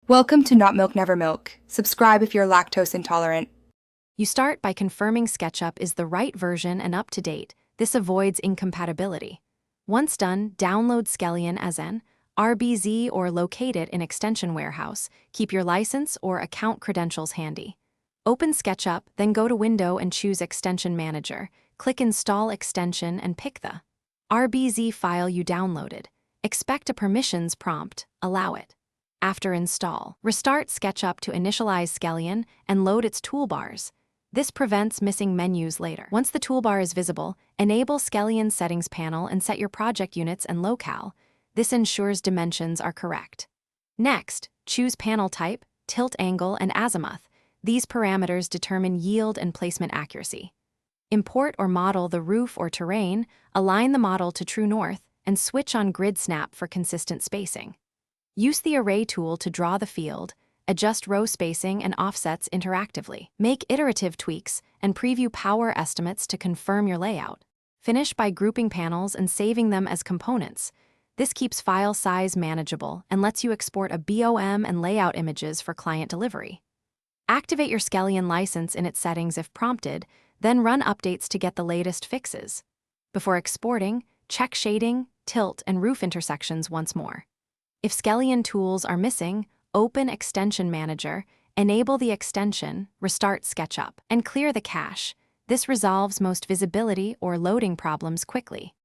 Welcome to Not Milk Never Milk. Subscribe if you're lactose intolerant. You start by confirming Sketchup is the right version and up to date. This avoids incompatibility. Once done, download Skelion as an RBZ or locate it in Extension Warehouse. Keep your license or account credentials handy. Open Sketchup, then go to Window and choose Extension Manager. Click Install Extension and pick the RBZ file you downloaded. Expect a permissions prompt. Allow it. After install, restart Sketchup to initialize Skelion and load its toolbars. This prevents missing menus later. Once the toolbar is visible, enable Skelion Settings panel and set your project units and locale. This ensures dimensions are correct. Next, choose panel type, tilt angle, and azimuth. These parameters determine yield and placement accuracy. Import or model the roof or terrain, align the model to true north, and switch on grid snap for consistent spacing. Use the Array tool to draw the field, adjust row spacing and offsets interactively. Make iterative tweaks and preview power estimates to confirm your layout. Finish by grouping panels and saving them as components. This keeps file size manageable and lets you export a BOM and layout images for client delivery. Activate your Skelion license in its settings if prompted, then run updates to get the latest fixes. Before exporting, check shading, tilt, and roof intersections once more. If Skelion tools are missing, open Extension Manager, enable the extension, restart Sketchup, and clear the cache. This resolves most visibility or loading problems quickly.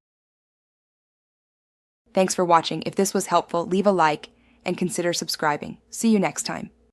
Thanks for watching. If this was helpful, leave a like and consider subscribing. See you next time.